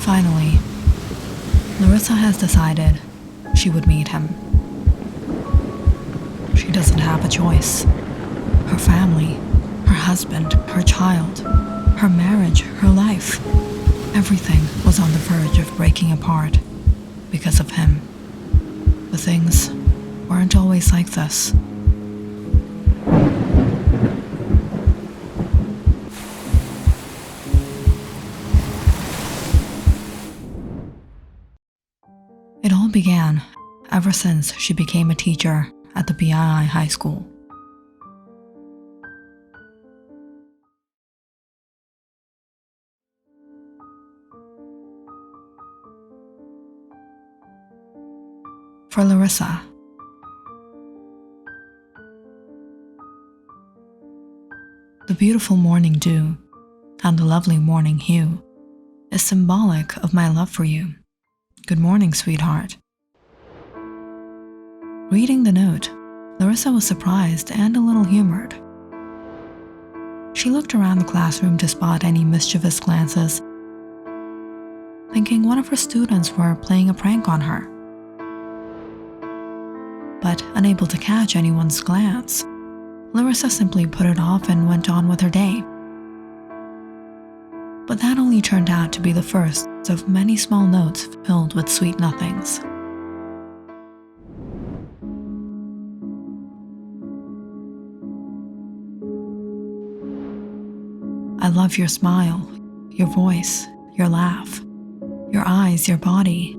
Finally, Larissa has decided she would meet him. She doesn't have a choice. Her family, her husband, her child, her marriage, her life, everything was on the verge of breaking apart because of him. But things weren't always like this. It all began ever since she became a teacher at the BII High School. For Larissa, the beautiful morning dew and the lovely morning hue is symbolic of my love for you. Good morning, sweetheart. Reading the note, Larissa was surprised and a little humored. She looked around the classroom to spot any mischievous glances, thinking one of her students were playing a prank on her. But unable to catch anyone's glance, Larissa simply put it off and went on with her day. But that only turned out to be the first of many small notes filled with sweet nothings. I love your smile, your voice, your laugh, your eyes, your body,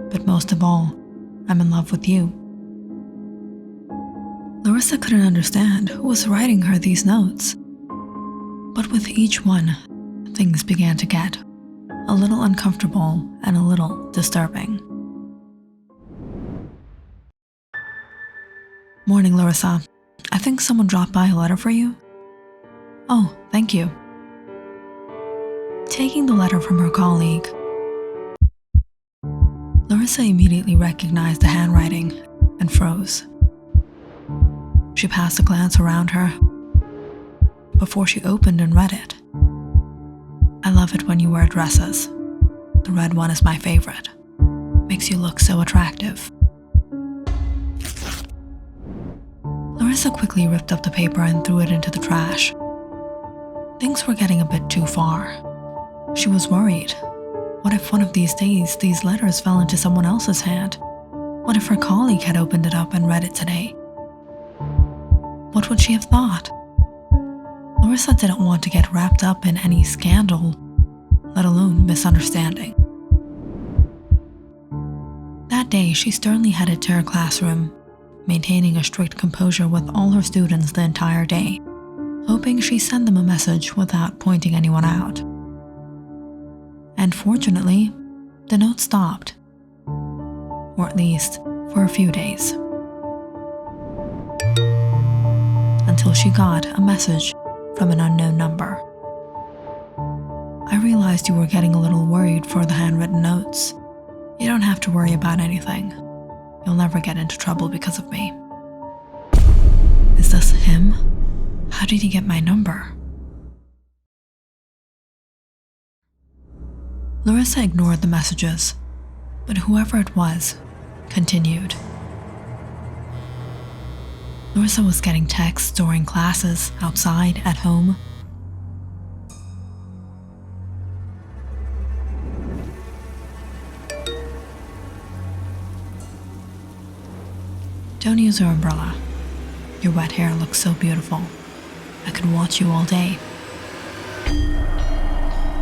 but most of all, I'm in love with you. Larissa couldn't understand who was writing her these notes, but with each one, things began to get a little uncomfortable and a little disturbing. Morning, Larissa. I think someone dropped by a letter for you. Oh, thank you. Taking the letter from her colleague, Larissa immediately recognized the handwriting and froze. She passed a glance around her before she opened and read it. I love it when you wear dresses. The red one is my favorite. Makes you look so attractive. Larissa quickly ripped up the paper and threw it into the trash. Things were getting a bit too far. She was worried. What if one of these days these letters fell into someone else's hand? What if her colleague had opened it up and read it today? What would she have thought? Larissa didn't want to get wrapped up in any scandal, let alone misunderstanding. That day, she sternly headed to her classroom, maintaining a strict composure with all her students the entire day, hoping she'd send them a message without pointing anyone out. And fortunately, the note stopped, or at least for a few days, until she got a message from an unknown number. I realized you were getting a little worried for the handwritten notes. You don't have to worry about anything. You'll never get into trouble because of me. Is this him? How did he get my number? Larissa ignored the messages, but whoever it was continued. Larissa was getting texts during classes, outside, at home. Don't use your umbrella. Your wet hair looks so beautiful. I could watch you all day.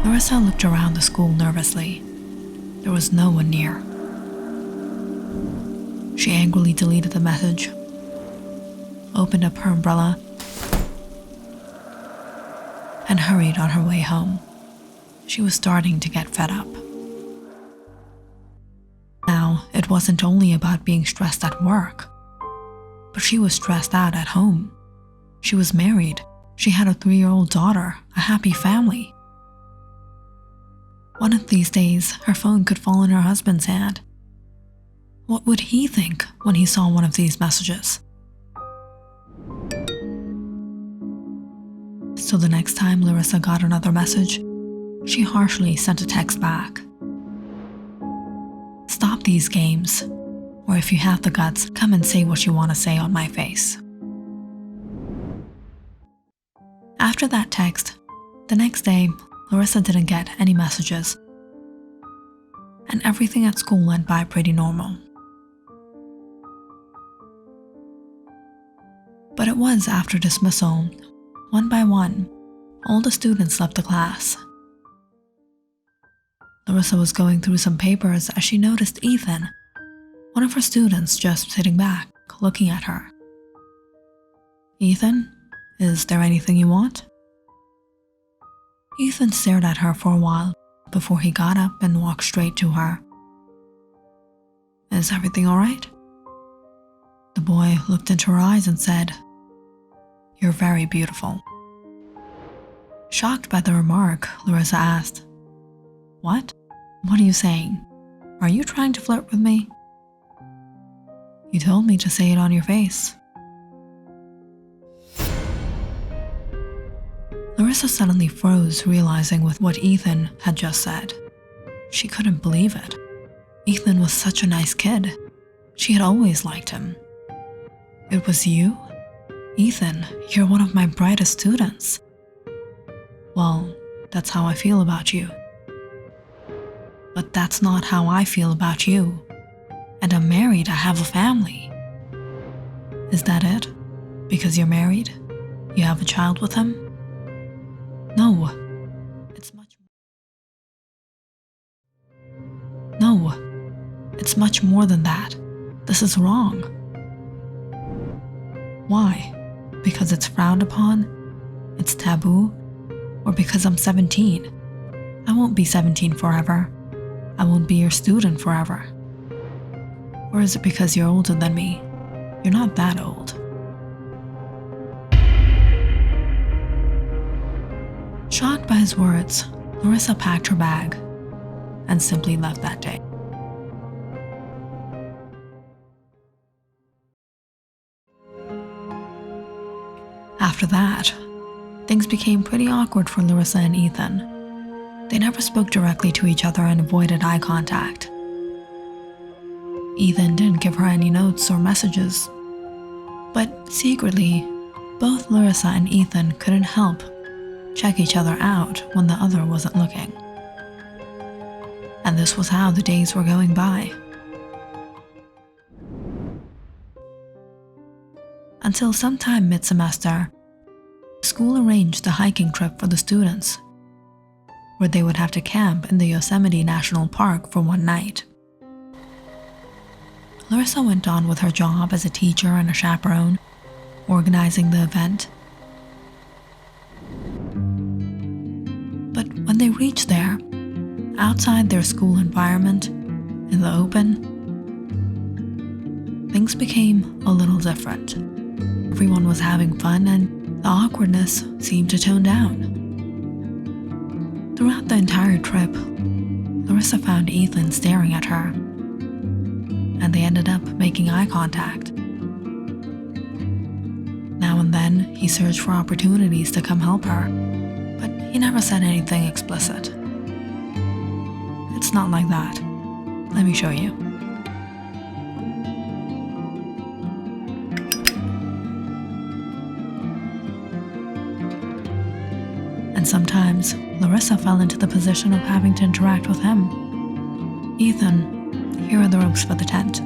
Larissa looked around the school nervously. There was no one near. She angrily deleted the message, opened up her umbrella, and hurried on her way home. She was starting to get fed up. Now, it wasn't only about being stressed at work, but she was stressed out at home. She was married. She had a 3-year-old daughter, a happy family. One of these days, her phone could fall in her husband's hand. What would he think when he saw one of these messages? So the next time Larissa got another message, she harshly sent a text back. these games. Or if you have the guts, come and say what you want to say on my face. After that text, the next day, Larissa didn't get any messages, and everything at school went by pretty normal. But it was after dismissal, one by one, all the students left the class. Larissa was going through some papers as she noticed Ethan, one of her students, just sitting back, looking at her. "Ethan, is there anything you want?" Ethan stared at her for a while before he got up and walked straight to her. "Is everything all right?" The boy looked into her eyes and said, "You're very beautiful." Shocked by the remark, Larissa asked, "What? What are you saying? Are you trying to flirt with me?" "You told me to say it on your face." Larissa suddenly froze, realizing with what Ethan had just said. She couldn't believe it. Ethan was such a nice kid. She had always liked him. "It was you? Ethan, you're one of my brightest students." "Well, that's how I feel about you." "But that's not how I feel about you. And I'm married, I have a family." "Is that it? Because you're married? You have a child with him?" No, it's much more than that. This is wrong." "Why? Because it's frowned upon? It's taboo? Or because I'm 17? I won't be 17 forever. I won't be your student forever. Or is it because you're older than me? You're not that old." Shocked by his words, Larissa packed her bag and simply left that day. After that, things became pretty awkward for Larissa and Ethan. They never spoke directly to each other and avoided eye contact. Ethan didn't give her any notes or messages, but secretly, both Larissa and Ethan couldn't help check each other out when the other wasn't looking. And this was how the days were going by. Until sometime mid-semester, school arranged a hiking trip for the students, where they would have to camp in the Yosemite National Park for one night. Larissa went on with her job as a teacher and a chaperone, organizing the event. But when they reached there, outside their school environment, in the open, things became a little different. Everyone was having fun and the awkwardness seemed to tone down. Throughout the entire trip, Larissa found Ethan staring at her, and they ended up making eye contact. Now and then, he searched for opportunities to come help her, but he never said anything explicit. "It's not like that. Let me show you." And sometimes, Larissa fell into the position of having to interact with him. "Ethan, here are the ropes for the tent.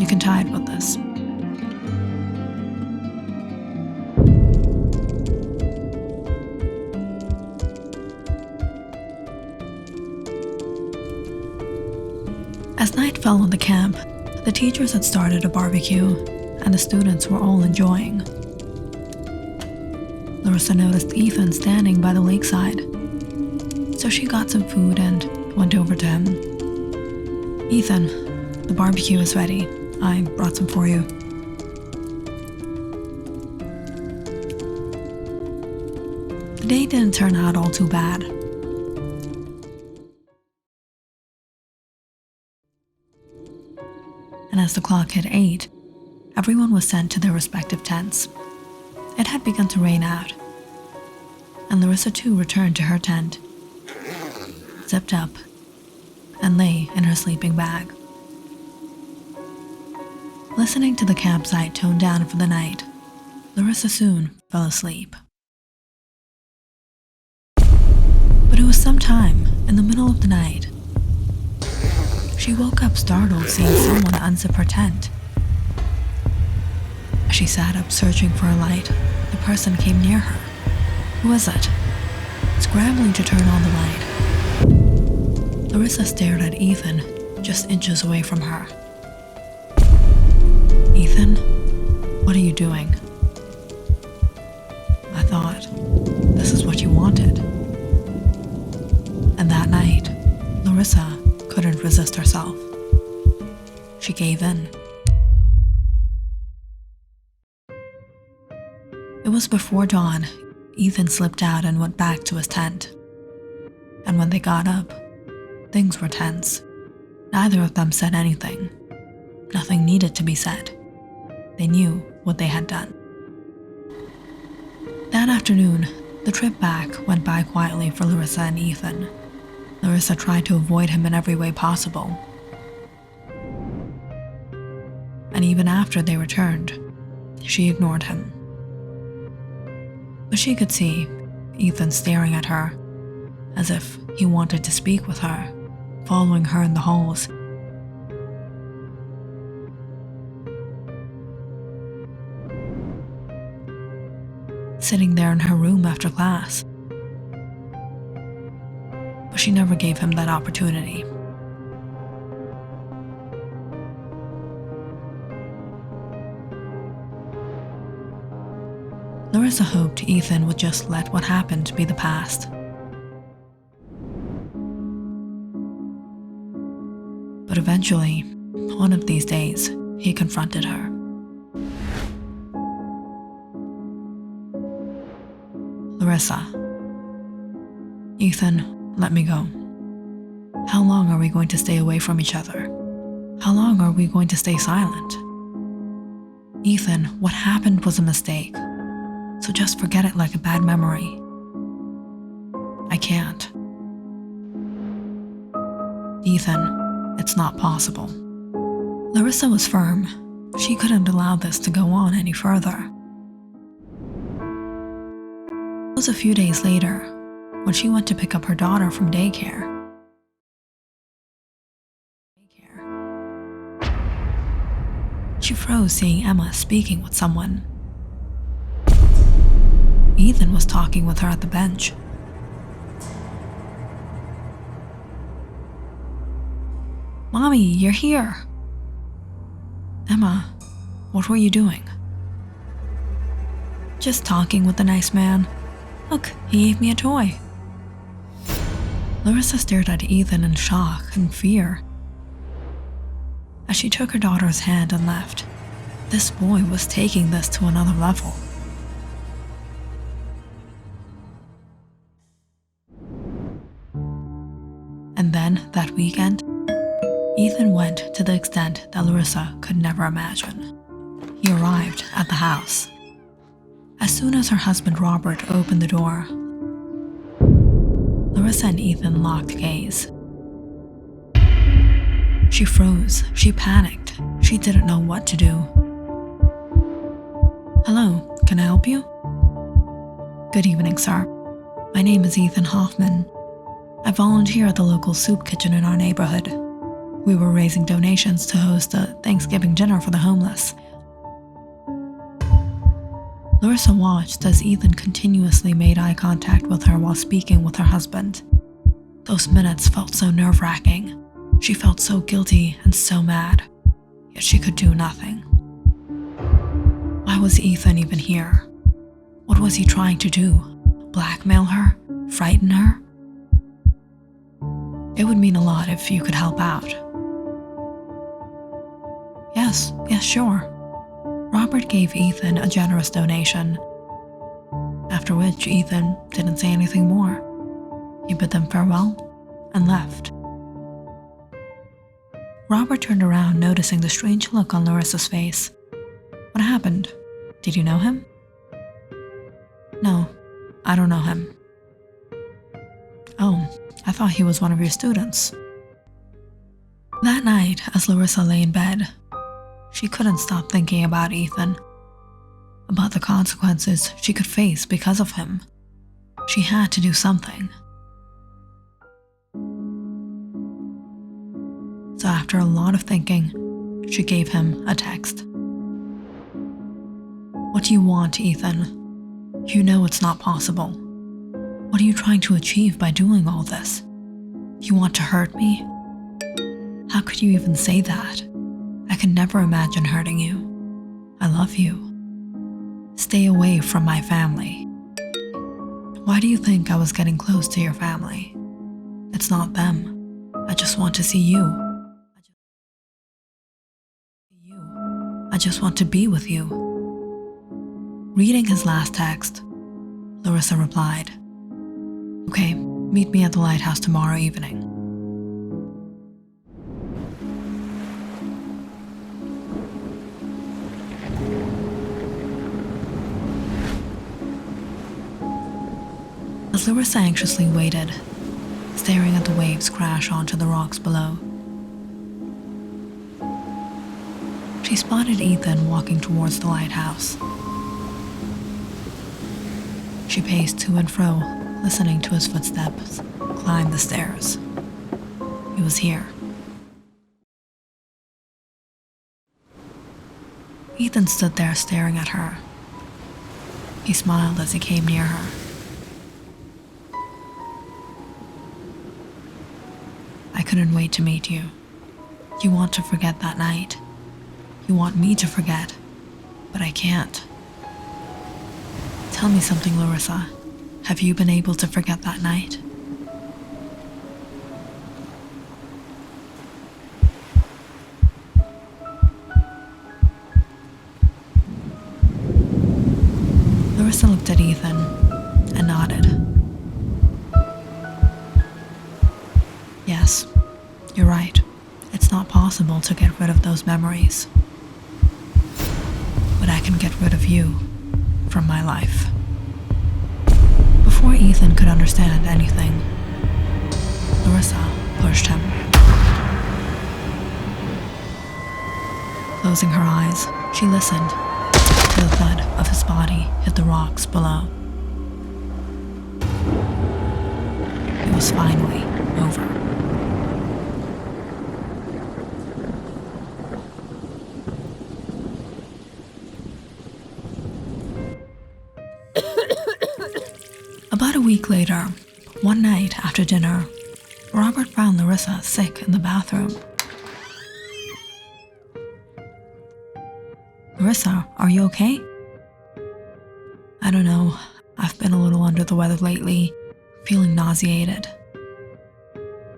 You can tie it with this." As night fell on the camp, the teachers had started a barbecue, and the students were all enjoying. Larissa noticed Ethan standing by the lakeside, so she got some food and went over to him. "Ethan, the barbecue is ready. I brought some for you." The day didn't turn out all too bad. And as the clock hit 8, everyone was sent to their respective tents. It had begun to rain out, and Larissa too returned to her tent, zipped up, and lay in her sleeping bag. Listening to the campsite tone down for the night, Larissa soon fell asleep. But it was sometime in the middle of the night. She woke up startled seeing someone unzip her tent. As she sat up searching for a light, the person came near her. Who was it? Scrambling to turn on the light, Larissa stared at Ethan just inches away from her. Ethan, what are you doing? I thought, this is what you wanted. And that night, Larissa couldn't resist herself. She gave in. It was before dawn. Ethan slipped out and went back to his tent. And when they got up, things were tense. Neither of them said anything. Nothing needed to be said. They knew what they had done. That afternoon, the trip back went by quietly for Larissa and Ethan. Larissa tried to avoid him in every way possible. And even after they returned, she ignored him. But she could see Ethan staring at her, as if he wanted to speak with her, following her in the halls. Sitting there in her room after class. But she never gave him that opportunity. Larissa hoped Ethan would just let what happened be the past. But eventually, one of these days, he confronted her. Larissa, Ethan, let me go. How long are we going to stay away from each other? How long are we going to stay silent? Ethan, what happened was a mistake. So just forget it like a bad memory. I can't. Ethan, it's not possible. Larissa was firm. She couldn't allow this to go on any further. It was a few days later, when she went to pick up her daughter from daycare. She froze seeing Emma speaking with someone. Ethan was talking with her at the bench. Mommy, you're here. Emma, what were you doing? Just talking with the nice man. Look, he gave me a toy. Larissa stared at Ethan in shock and fear. As she took her daughter's hand and left, this boy was taking this to another level. And then, that weekend, Ethan went to the extent that Larissa could never imagine. He arrived at the house. As soon as her husband Robert opened the door, Larissa and Ethan locked gaze. She froze, she panicked, she didn't know what to do. Hello, can I help you? Good evening, sir. My name is Ethan Hoffman. I volunteer at the local soup kitchen in our neighborhood. We were raising donations to host a Thanksgiving dinner for the homeless. Larissa watched as Ethan continuously made eye contact with her while speaking with her husband. Those minutes felt so nerve-wracking. She felt so guilty and so mad, yet she could do nothing. Why was Ethan even here? What was he trying to do? Blackmail her? Frighten her? It would mean a lot if you could help out. Yes, sure. Robert gave Ethan a generous donation, after which Ethan didn't say anything more. He bid them farewell and left. Robert turned around, noticing the strange look on Larissa's face. What happened? Did you know him? No, I don't know him. Oh, I thought he was one of your students. That night, as Larissa lay in bed, She couldn't stop thinking about Ethan, about the consequences she could face because of him. She had to do something. So after a lot of thinking, she gave him a text. "What do you want, Ethan? You know it's not possible. What are you trying to achieve by doing all this? You want to hurt me? How could you even say that? I could never imagine hurting you. I love you. Stay away from my family. Why do you think I was getting close to your family? It's not them. I just want to see you. I just want to be with you." Reading his last text, Larissa replied, "Okay, meet me at the lighthouse tomorrow evening." As Larissa anxiously waited, staring at the waves crash onto the rocks below, she spotted Ethan walking towards the lighthouse. She paced to and fro, listening to his footsteps climb the stairs. He was here. Ethan stood there staring at her. He smiled as he came near her. "I couldn't wait to meet you. You want to forget that night. You want me to forget, but I can't. Tell me something, Larissa. Have you been able to forget that night?" Larissa looked at Ethan and nodded. "Yes, you're right. It's not possible to get rid of those memories. But I can get rid of you from my life." Before Ethan could understand anything, Larissa pushed him. Closing her eyes, she listened to the thud of his body hit the rocks below. It was finally over. About a week later, one night after dinner, Robert found Larissa sick in the bathroom. "Larissa, are you okay?" "I don't know. I've been a little under the weather lately, feeling nauseated.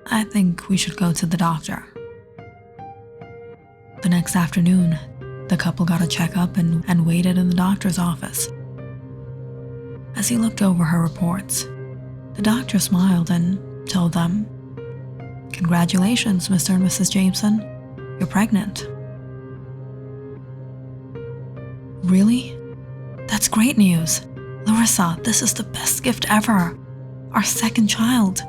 I think we should go to the doctor." The next afternoon, the couple got a checkup and waited in the doctor's office. As he looked over her reports, the doctor smiled and told them, "Congratulations, Mr. and Mrs. Jameson. You're pregnant." "Really? That's great news. Larissa, this is the best gift ever. Our second child."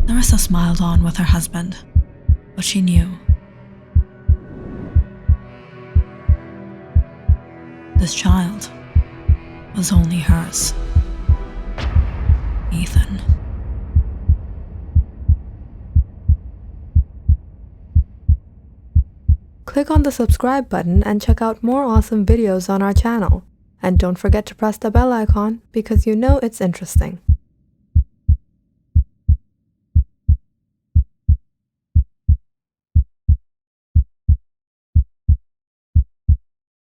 Larissa smiled on with her husband, but she knew this child was only hers. Ethan. Click on the subscribe button and check out more awesome videos on our channel. And don't forget to press the bell icon because you know it's interesting.